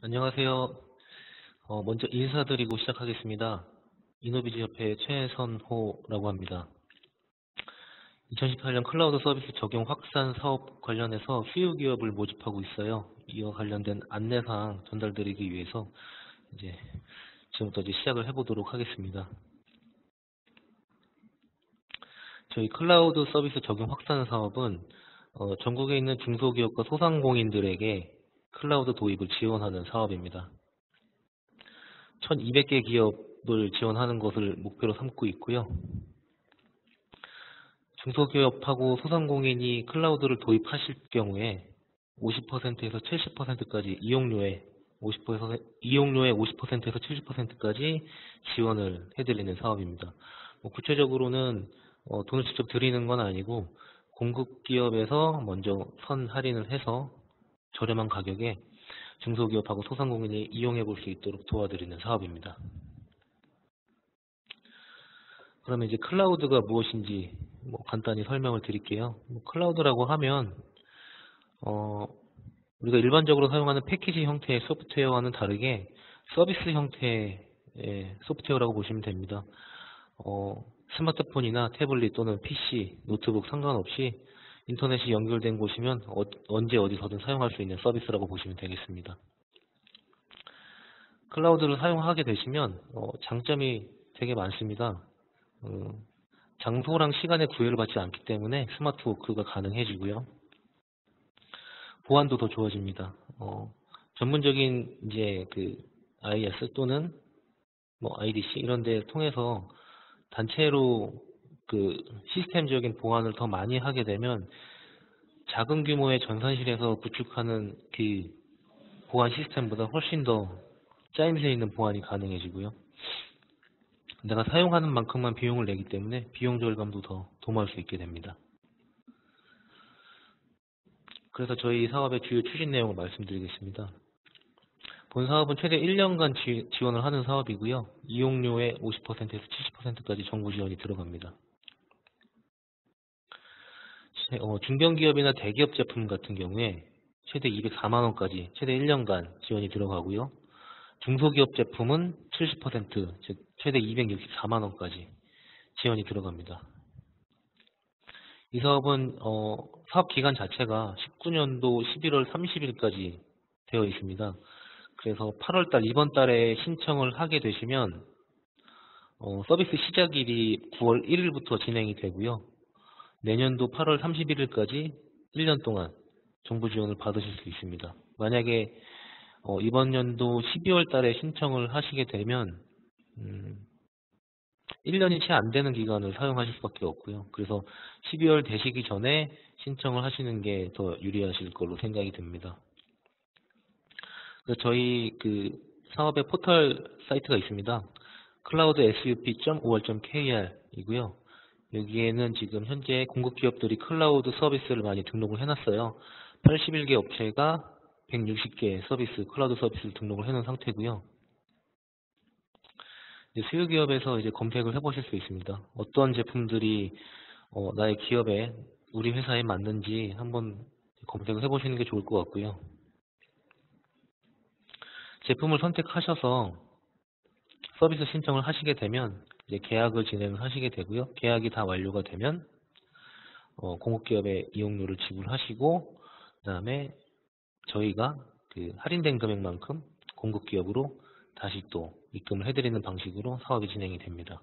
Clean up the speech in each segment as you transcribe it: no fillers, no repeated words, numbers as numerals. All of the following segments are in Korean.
안녕하세요. 먼저 인사드리고 시작하겠습니다. 이노비즈협회 최선호라고 합니다. 2018년 클라우드 서비스 적용 확산 사업 관련해서 수요 기업을 모집하고 있어요. 이와 관련된 안내사항 전달드리기 위해서 이제 지금부터 시작을 해보도록 하겠습니다. 저희 클라우드 서비스 적용 확산 사업은 전국에 있는 중소기업과 소상공인들에게 클라우드 도입을 지원하는 사업입니다. 1200개 기업을 지원하는 것을 목표로 삼고 있고요. 중소기업하고 소상공인이 클라우드를 도입하실 경우에 50%에서 70%까지 이용료의 50%에서 70%까지 지원을 해드리는 사업입니다. 구체적으로는 돈을 직접 드리는 건 아니고 공급기업에서 먼저 선 할인을 해서 저렴한 가격에 중소기업하고 소상공인이 이용해 볼 수 있도록 도와드리는 사업입니다. 그러면 이제 클라우드가 무엇인지 간단히 설명을 드릴게요. 클라우드라고 하면 우리가 일반적으로 사용하는 패키지 형태의 소프트웨어와는 다르게 서비스 형태의 소프트웨어라고 보시면 됩니다. 스마트폰이나 태블릿 또는 PC, 노트북 상관없이 인터넷이 연결된 곳이면 언제 어디서든 사용할 수 있는 서비스라고 보시면 되겠습니다. 클라우드를 사용하게 되시면 장점이 되게 많습니다. 장소랑 시간의 구애를 받지 않기 때문에 스마트 워크가 가능해지고요. 보안도 더 좋아집니다. 전문적인 이제 그 IS 또는 IDC 이런 데 통해서 단체로 그 시스템적인 보안을 더 많이 하게 되면 작은 규모의 전산실에서 구축하는 그 보안 시스템보다 훨씬 더 짜임새 있는 보안이 가능해지고요. 내가 사용하는 만큼만 비용을 내기 때문에 비용 절감도 더 도모할 수 있게 됩니다. 그래서 저희 사업의 주요 추진 내용을 말씀드리겠습니다. 본 사업은 최대 1년간 지원을 하는 사업이고요. 이용료의 50%에서 70%까지 정부 지원이 들어갑니다. 중견기업이나 대기업 제품 같은 경우에 최대 204만 원까지 최대 1년간 지원이 들어가고요. 중소기업 제품은 70%, 즉 최대 264만 원까지 지원이 들어갑니다. 이 사업은 사업 기간 자체가 19년도 11월 30일까지 되어 있습니다. 그래서 8월달 이번 달에 신청을 하게 되시면 서비스 시작일이 9월 1일부터 진행이 되고요. 내년도 8월 31일까지 1년 동안 정부 지원을 받으실 수 있습니다. 만약에 이번 연도 12월 달에 신청을 하시게 되면 1년이 채 안 되는 기간을 사용하실 수밖에 없고요. 그래서 12월 되시기 전에 신청을 하시는 게 더 유리하실 걸로 생각이 듭니다. 저희 그 사업의 포털 사이트가 있습니다. cloudsup.or.kr 이고요. 여기에는 지금 현재 공급 기업들이 클라우드 서비스를 많이 등록을 해놨어요. 81개 업체가 160개 서비스, 클라우드 서비스를 등록을 해놓은 상태고요. 수요 기업에서 이제 검색을 해보실 수 있습니다. 어떤 제품들이 나의 기업에, 우리 회사에 맞는지 한번 검색을 해보시는 게 좋을 것 같고요. 제품을 선택하셔서 서비스 신청을 하시게 되면 이제 계약을 진행을 하시게 되고요. 계약이 다 완료가 되면 공급기업의 이용료를 지불하시고 그다음에 저희가 그 할인된 금액만큼 공급기업으로 다시 또 입금을 해드리는 방식으로 사업이 진행이 됩니다.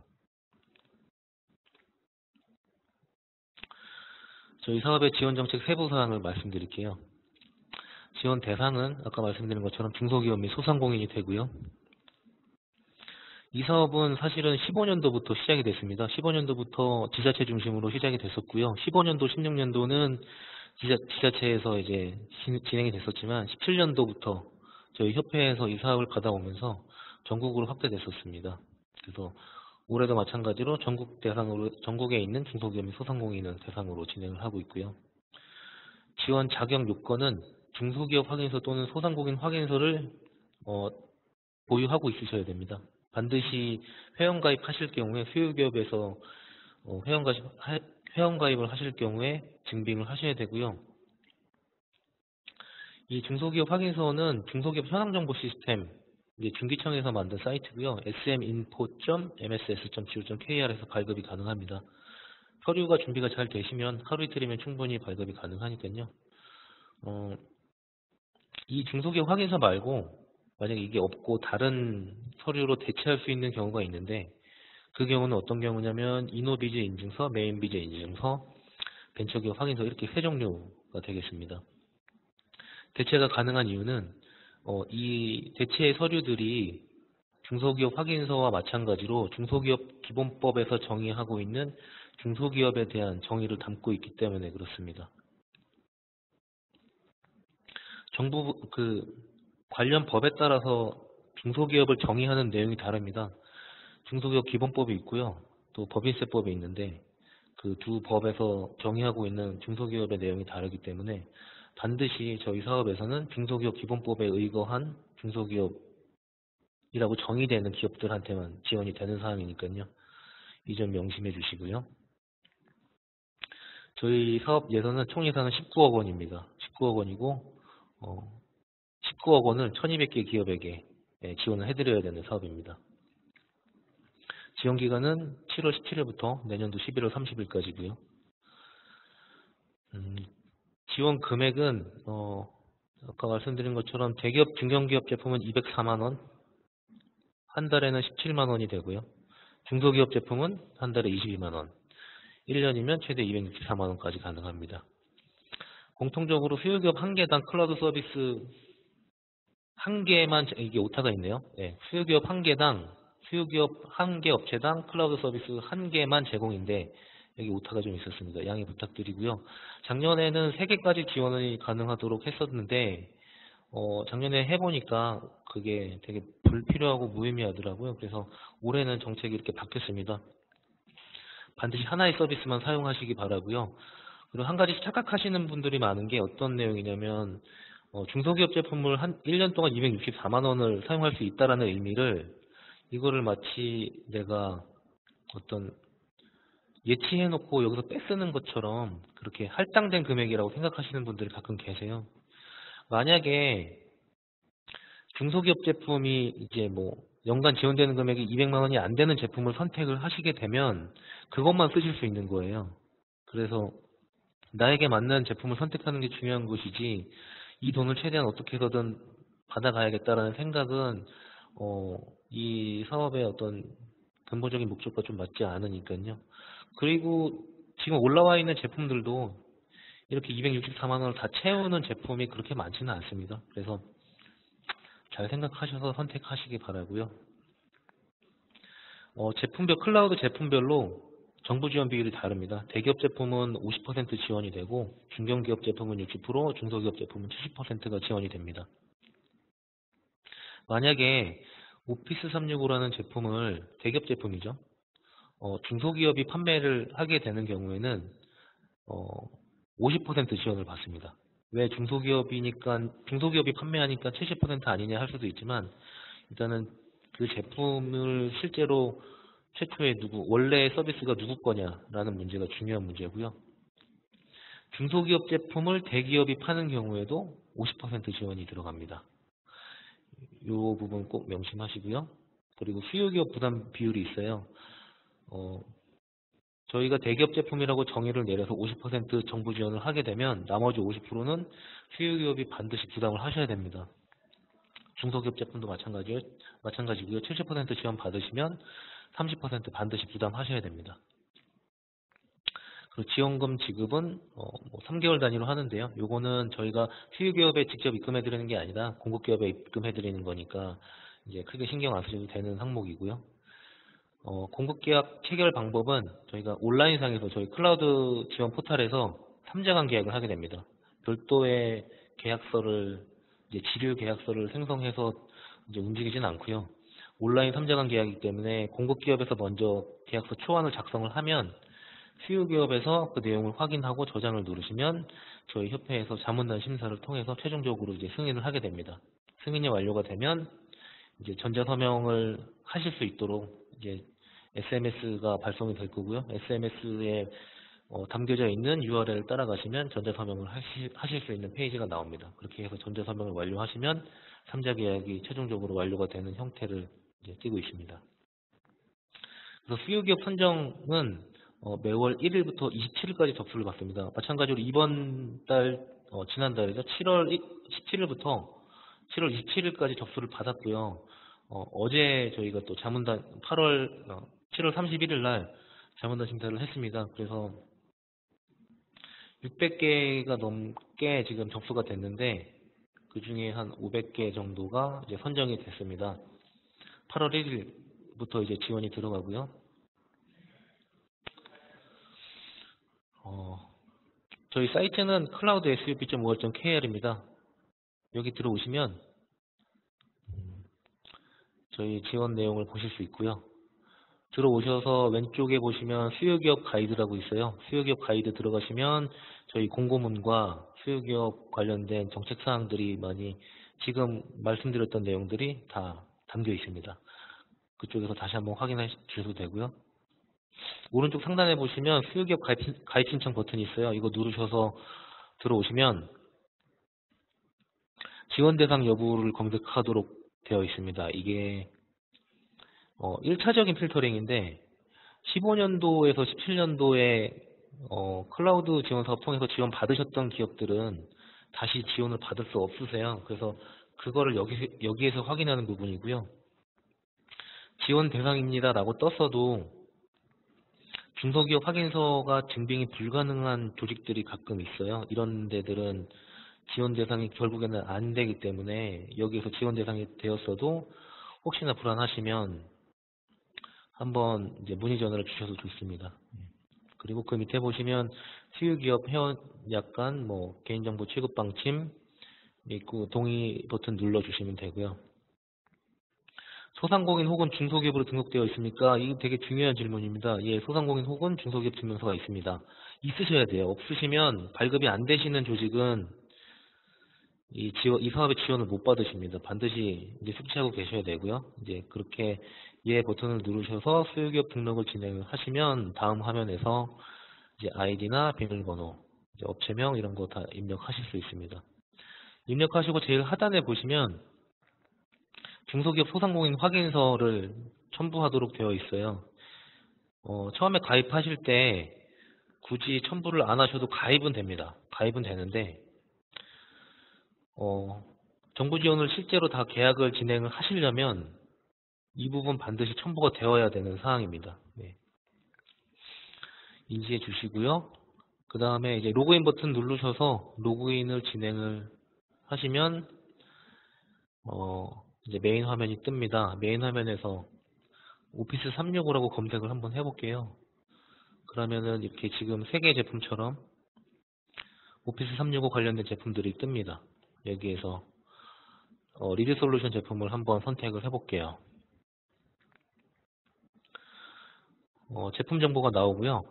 저희 사업의 지원 정책 세부 사항을 말씀드릴게요. 지원 대상은 아까 말씀드린 것처럼 중소기업 및 소상공인이 되고요. 이 사업은 사실은 15년도부터 시작이 됐습니다. 15년도부터 지자체 중심으로 시작이 됐었고요. 15년도, 16년도는 지자체에서 이제 진행이 됐었지만 17년도부터 저희 협회에서 이 사업을 받아오면서 전국으로 확대됐었습니다. 그래서 올해도 마찬가지로 전국에 있는 중소기업 및 소상공인을 대상으로 진행을 하고 있고요. 지원 자격 요건은 중소기업 확인서 또는 소상공인 확인서를 보유하고 있으셔야 됩니다. 반드시 회원가입하실 경우에 수요기업에서 회원가입을 하실 경우에 증빙을 하셔야 되고요. 이 중소기업 확인서는 중소기업 현황정보 시스템, 이제 중기청에서 만든 사이트고요. sminfo.mss.go.kr에서 발급이 가능합니다. 서류가 준비가 잘 되시면 하루 이틀이면 충분히 발급이 가능하니까요. 이 중소기업 확인서 말고 만약에 이게 없고 다른 서류로 대체할 수 있는 경우가 있는데, 그 경우는 어떤 경우냐면 이노비즈 인증서, 메인비즈 인증서, 벤처기업 확인서, 이렇게 세 종류가 되겠습니다. 대체가 가능한 이유는 이 대체 서류들이 중소기업 확인서와 마찬가지로 중소기업 기본법에서 정의하고 있는 중소기업에 대한 정의를 담고 있기 때문에 그렇습니다. 정부 관련 법에 따라서 중소기업을 정의하는 내용이 다릅니다. 중소기업 기본법이 있고요. 또 법인세법이 있는데 그 두 법에서 정의하고 있는 중소기업의 내용이 다르기 때문에 반드시 저희 사업에서는 중소기업 기본법에 의거한 중소기업이라고 정의되는 기업들한테만 지원이 되는 사항이니까요. 이 점 명심해 주시고요. 저희 사업 예산은 총 예산은 19억 원입니다. 19억 원이고 19억 원을 1200개 기업에게 지원을 해드려야 되는 사업입니다. 지원 기간은 7월 17일부터 내년도 11월 30일까지고요. 지원 금액은 아까 말씀드린 것처럼 대기업, 중견기업 제품은 204만 원, 한 달에는 17만 원이 되고요. 중소기업 제품은 한 달에 22만 원, 1년이면 최대 264만 원까지 가능합니다. 공통적으로 수요기업 한 개당 클라우드 서비스 한 개만, 이게 오타가 있네요. 네, 수요기업 한 개당, 수요기업 한 개 업체당 클라우드 서비스 한 개만 제공인데 여기 오타가 좀 있었습니다. 양해 부탁드리고요. 작년에는 3개까지 지원이 가능하도록 했었는데 작년에 해보니까 그게 되게 불필요하고 무의미하더라고요. 그래서 올해는 정책이 이렇게 바뀌었습니다. 반드시 하나의 서비스만 사용하시기 바라고요. 그리고 한 가지 착각하시는 분들이 많은 게 어떤 내용이냐면 중소기업 제품을 한 1년 동안 264만 원을 사용할 수 있다라는 의미를, 이거를 마치 내가 어떤 예치해놓고 여기서 떼쓰는 것처럼 그렇게 할당된 금액이라고 생각하시는 분들이 가끔 계세요. 만약에 중소기업 제품이 이제 뭐 연간 지원되는 금액이 200만 원이 안 되는 제품을 선택을 하시게 되면 그것만 쓰실 수 있는 거예요. 그래서 나에게 맞는 제품을 선택하는 게 중요한 것이지, 이 돈을 최대한 어떻게 해서든 받아가야겠다라는 생각은 이 사업의 어떤 근본적인 목적과 좀 맞지 않으니까요. 그리고 지금 올라와 있는 제품들도 이렇게 264만 원을 다 채우는 제품이 그렇게 많지는 않습니다. 그래서 잘 생각하셔서 선택하시기 바라고요. 제품별, 클라우드 제품별로 정부 지원 비율이 다릅니다. 대기업 제품은 50% 지원이 되고 중견기업 제품은 60%, 중소기업 제품은 70%가 지원이 됩니다. 만약에 오피스 365라는 제품을, 대기업 제품이죠, 중소기업이 판매를 하게 되는 경우에는 50% 지원을 받습니다. 왜? 중소기업이 판매하니까 70% 아니냐 할 수도 있지만, 일단은 그 제품을 실제로 최초에 원래 서비스가 누구 거냐라는 문제가 중요한 문제고요. 중소기업 제품을 대기업이 파는 경우에도 50% 지원이 들어갑니다. 이 부분 꼭 명심하시고요. 그리고 수요기업 부담 비율이 있어요. 저희가 대기업 제품이라고 정의를 내려서 50% 정부 지원을 하게 되면 나머지 50%는 수요기업이 반드시 부담을 하셔야 됩니다. 중소기업 제품도 마찬가지고요. 70% 지원 받으시면 30% 반드시 부담하셔야 됩니다. 그리고 지원금 지급은 3개월 단위로 하는데요. 요거는 저희가 수요기업에 직접 입금해 드리는 게 아니라 공급기업에 입금해 드리는 거니까 이제 크게 신경 안 쓰셔도 되는 항목이고요. 공급계약 체결 방법은 저희가 온라인상에서 저희 클라우드 지원 포털에서 3자간 계약을 하게 됩니다. 별도의 계약서를, 이제 지류 계약서를 생성해서 이제 움직이진 않고요. 온라인 3자간 계약이기 때문에 공급기업에서 먼저 계약서 초안을 작성을 하면 수요기업에서 그 내용을 확인하고 저장을 누르시면 저희 협회에서 자문단 심사를 통해서 최종적으로 이제 승인을 하게 됩니다. 승인이 완료가 되면 이제 전자서명을 하실 수 있도록 이제 SMS가 발송이 될 거고요. SMS에 담겨져 있는 URL을 따라가시면 전자서명을 하실 수 있는 페이지가 나옵니다. 그렇게 해서 전자서명을 완료하시면 3자 계약이 최종적으로 완료가 되는 형태를 이제 띄고 있습니다. 그래서 수요기업 선정은 매월 1일부터 27일까지 접수를 받습니다. 마찬가지로 이번 달, 지난달이죠. 7월 17일부터 7월 27일까지 접수를 받았고요. 어제 저희가 또 자문단 7월 31일 날 자문단 심사를 했습니다. 그래서 600개가 넘게 지금 접수가 됐는데 그 중에 한 500개 정도가 이제 선정이 됐습니다. 8월 1일부터 이제 지원이 들어가고요. 저희 사이트는 cloudsup.5.kr입니다. 여기 들어오시면 저희 지원 내용을 보실 수 있고요. 들어오셔서 왼쪽에 보시면 수요기업 가이드라고 있어요. 수요기업 가이드 들어가시면 저희 공고문과 수요기업 관련된 정책사항들이 많이 지금 말씀드렸던 내용들이 다 담겨 있습니다. 그쪽에서 다시 한번 확인해 주셔도 되고요. 오른쪽 상단에 보시면 수요기업 가입 신청 버튼이 있어요. 이거 누르셔서 들어오시면 지원 대상 여부를 검색하도록 되어 있습니다. 이게 1차적인 필터링인데 15년도에서 17년도에 클라우드 지원 사업 통해서 지원 받으셨던 기업들은 다시 지원을 받을 수 없으세요. 그래서 그거를 여기에서 확인하는 부분이고요. 지원 대상입니다 라고 떴어도 중소기업 확인서가 증빙이 불가능한 조직들이 가끔 있어요. 이런 데들은 지원 대상이 결국에는 안 되기 때문에 여기에서 지원 대상이 되었어도 혹시나 불안하시면 한번 이제 문의 전화를 주셔도 좋습니다. 그리고 그 밑에 보시면 수요기업 회원 약관, 개인정보 취급 방침 있고 동의 버튼 눌러주시면 되고요. 소상공인 혹은 중소기업으로 등록되어 있습니까? 이거 되게 중요한 질문입니다. 예, 소상공인 혹은 중소기업 증명서가 있습니다. 있으셔야 돼요. 없으시면 발급이 안 되시는 조직은 이 사업의 지원을 못 받으십니다. 반드시 이제 숙지하고 계셔야 되고요. 이제 그렇게 예 버튼을 누르셔서 수요기업 등록을 진행을 하시면 다음 화면에서 이제 아이디나 비밀번호, 이제 업체명 이런 거 다 입력하실 수 있습니다. 입력하시고 제일 하단에 보시면 중소기업 소상공인 확인서를 첨부하도록 되어 있어요. 처음에 가입하실 때 굳이 첨부를 안 하셔도 가입은 됩니다. 가입은 되는데 정부 지원을 실제로 다 계약을 진행을 하시려면 이 부분 반드시 첨부가 되어야 되는 사항입니다. 네. 인지해 주시고요. 그 다음에 이제 로그인 버튼 누르셔서 로그인을 진행을 하시면 이제 메인 화면이 뜹니다. 메인 화면에서 오피스 365라고 검색을 한번 해볼게요. 그러면은 이렇게 지금 3개 제품처럼 오피스 365 관련된 제품들이 뜹니다. 여기에서 리드 솔루션 제품을 한번 선택을 해볼게요. 제품 정보가 나오고요.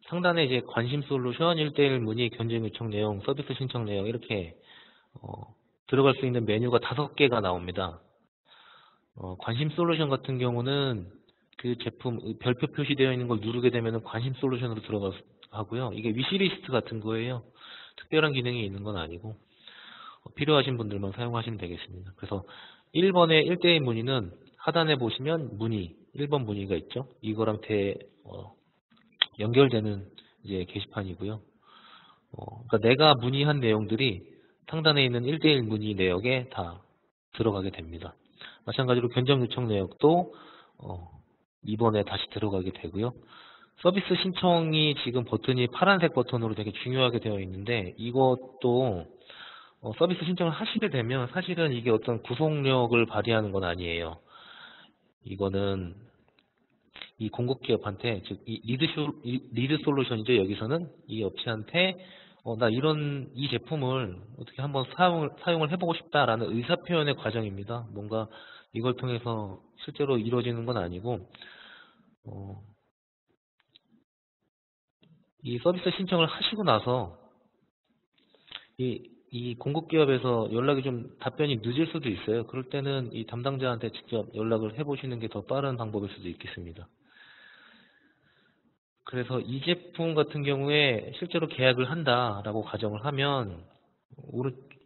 상단에 이제 관심 솔루션, 1:1 문의, 견적 요청 내용, 서비스 신청 내용 이렇게 들어갈 수 있는 메뉴가 5개가 나옵니다. 관심 솔루션 같은 경우는 그 제품 별표 표시되어 있는 걸 누르게 되면 관심 솔루션으로 들어가고요. 이게 위시리스트 같은 거예요. 특별한 기능이 있는 건 아니고 필요하신 분들만 사용하시면 되겠습니다. 그래서 1번의 1:1 문의는 하단에 보시면 문의, 1번 문의가 있죠. 이거랑 연결되는 이제 게시판이고요. 그러니까 내가 문의한 내용들이 상단에 있는 1:1 문의 내역에 다 들어가게 됩니다. 마찬가지로 견적 요청 내역도 2번에 다시 들어가게 되고요. 서비스 신청이 지금 버튼이 파란색 버튼으로 되게 중요하게 되어 있는데 이것도 서비스 신청을 하시게 되면 사실은 이게 어떤 구속력을 발휘하는 건 아니에요. 이거는 이 공급기업한테 즉 리드 솔루션이죠. 여기서는 이 업체한테 나 이 제품을 어떻게 한번 사용을 해보고 싶다라는 의사표현의 과정입니다. 뭔가 이걸 통해서 실제로 이루어지는 건 아니고 이 서비스 신청을 하시고 나서 이 공급기업에서 연락이 좀 답변이 늦을 수도 있어요. 그럴 때는 이 담당자한테 직접 연락을 해보시는 게 더 빠른 방법일 수도 있겠습니다. 그래서 이 제품 같은 경우에 실제로 계약을 한다라고 가정을 하면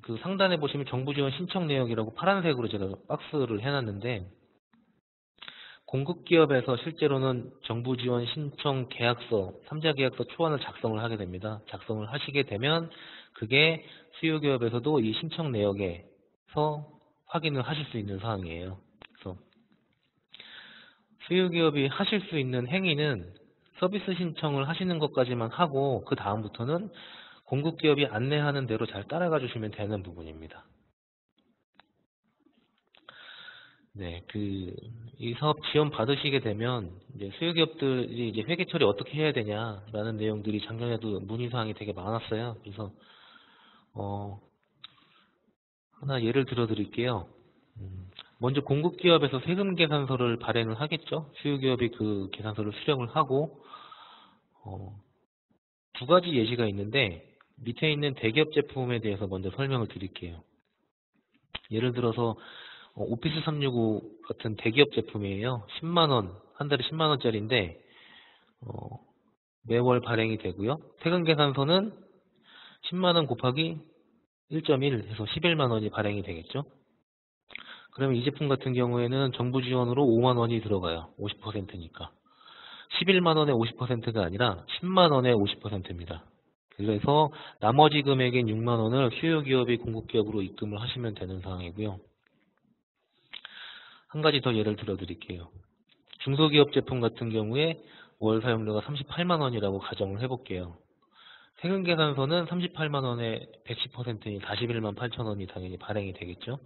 그 상단에 보시면 정부 지원 신청 내역이라고 파란색으로 제가 박스를 해놨는데, 공급 기업에서 실제로는 정부 지원 신청 계약서, 3자 계약서 초안을 작성을 하게 됩니다. 작성을 하시게 되면 그게 수요 기업에서도 이 신청 내역에서 확인을 하실 수 있는 사항이에요. 그래서 수요 기업이 하실 수 있는 행위는 서비스 신청을 하시는 것까지만 하고, 그 다음부터는 공급 기업이 안내하는 대로 잘 따라가 주시면 되는 부분입니다. 네, 이 사업 지원 받으시게 되면 이제 수요 기업들이 이제 회계 처리 어떻게 해야 되냐라는 내용들이 작년에도 문의사항이 되게 많았어요. 그래서 하나 예를 들어 드릴게요. 먼저 공급 기업에서 세금 계산서를 발행을 하겠죠. 수요 기업이 그 계산서를 수령을 하고, 두 가지 예시가 있는데 밑에 있는 대기업 제품에 대해서 먼저 설명을 드릴게요. 예를 들어서 오피스 365 같은 대기업 제품이에요. 10만원, 한 달에 10만원짜리인데 매월 발행이 되고요. 세금 계산서는 10만원 곱하기 1.1 해서 11만원이 발행이 되겠죠. 그러면 이 제품 같은 경우에는 정부 지원으로 5만원이 들어가요. 50%니까. 11만원의 50%가 아니라 10만원의 50%입니다. 그래서 나머지 금액인 6만원을 수요 기업이 공급 기업으로 입금을 하시면 되는 상황이고요. 한 가지 더 예를 들어 드릴게요. 중소기업 제품 같은 경우에 월 사용료가 38만원이라고 가정을 해볼게요. 세금 계산서는 38만원에 110%인 41만 8천원이 당연히 발행이 되겠죠.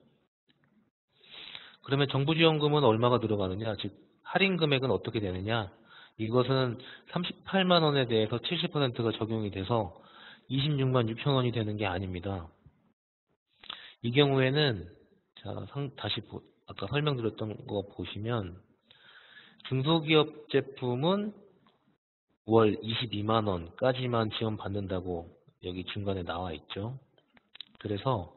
그러면 정부 지원금은 얼마가 들어가느냐, 즉 할인 금액은 어떻게 되느냐, 이것은 38만원에 대해서 70%가 적용이 돼서 26만 6천원이 되는 게 아닙니다. 이 경우에는 다시 아까 설명드렸던 거 보시면 중소기업 제품은 월 22만원까지만 지원받는다고 여기 중간에 나와 있죠. 그래서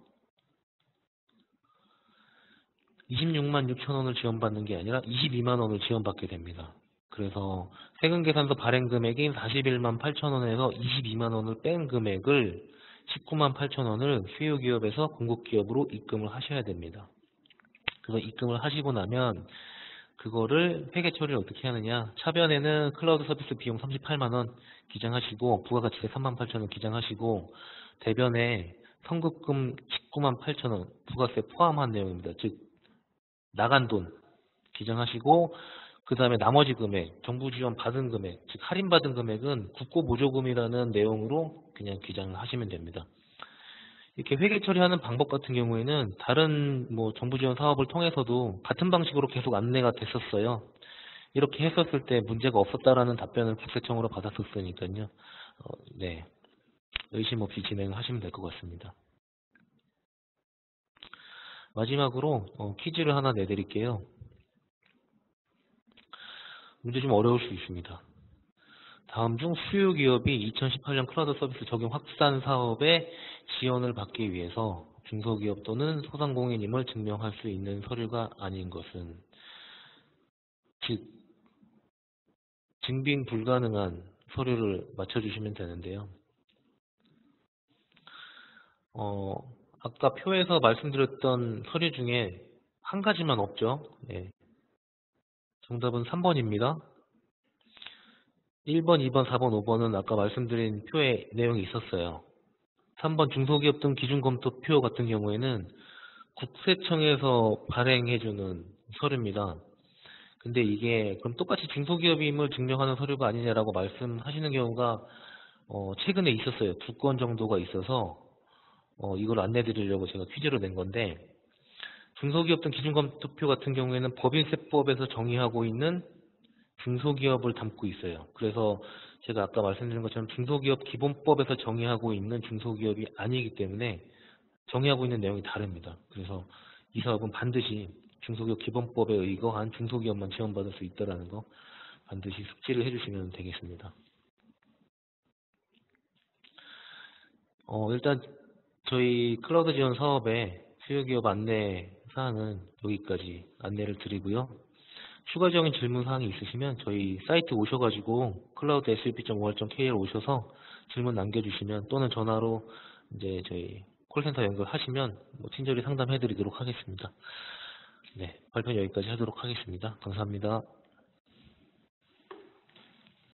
26만 6천원을 지원받는 게 아니라 22만원을 지원받게 됩니다. 그래서 세금 계산서 발행 금액인 41만 8천원에서 22만원을 뺀 금액을 19만 8천원을 수요 기업에서 공급 기업으로 입금을 하셔야 됩니다. 그래서 입금을 하시고 나면 그거를 회계 처리를 어떻게 하느냐, 차변에는 클라우드 서비스 비용 38만원 기장하시고 부가가치세 3만 8천원 기장하시고, 대변에 선급금 19만 8천원 부가세 포함한 내용입니다. 즉 나간 돈 기장하시고, 그 다음에 나머지 금액, 정부 지원 받은 금액, 즉 할인받은 금액은 국고보조금이라는 내용으로 그냥 기장을 하시면 됩니다. 이렇게 회계 처리하는 방법 같은 경우에는 다른 정부 지원 사업을 통해서도 같은 방식으로 계속 안내가 됐었어요. 이렇게 했었을 때 문제가 없었다라는 답변을 국세청으로 받았었으니까요. 네, 의심 없이 진행을 하시면 될 것 같습니다. 마지막으로 퀴즈를 하나 내드릴게요. 문제 좀 어려울 수 있습니다. 다음 중 수요 기업이 2018년 클라우드 서비스 적용 확산 사업에 지원을 받기 위해서 중소기업 또는 소상공인임을 증명할 수 있는 서류가 아닌 것은, 즉 증빙 불가능한 서류를 맞춰주시면 되는데요. 아까 표에서 말씀드렸던 서류 중에 한 가지만 없죠. 네. 정답은 3번입니다. 1번, 2번, 4번, 5번은 아까 말씀드린 표에 내용이 있었어요. 3번 중소기업 등 기준검토표 같은 경우에는 국세청에서 발행해주는 서류입니다. 근데 이게 그럼 똑같이 중소기업임을 증명하는 서류가 아니냐라고 말씀하시는 경우가 최근에 있었어요. 2건 정도가 있어서 이걸 안내드리려고 제가 퀴즈로 낸 건데, 중소기업 등 기준검토표 같은 경우에는 법인세법에서 정의하고 있는 중소기업을 담고 있어요. 그래서 제가 아까 말씀드린 것처럼 중소기업 기본법에서 정의하고 있는 중소기업이 아니기 때문에 정의하고 있는 내용이 다릅니다. 그래서 이 사업은 반드시 중소기업 기본법에 의거한 중소기업만 지원받을 수 있다는 거 반드시 숙지를 해주시면 되겠습니다. 일단 저희 클라우드 지원 사업의 수요기업 안내 사항은 여기까지 안내를 드리고요. 추가적인 질문 사항이 있으시면 저희 사이트 오셔가지고 cloud.swp.or.kr 오셔서 질문 남겨주시면 또는 전화로 이제 저희 콜센터 연결하시면 뭐 친절히 상담해드리도록 하겠습니다. 네, 발표는 여기까지 하도록 하겠습니다. 감사합니다.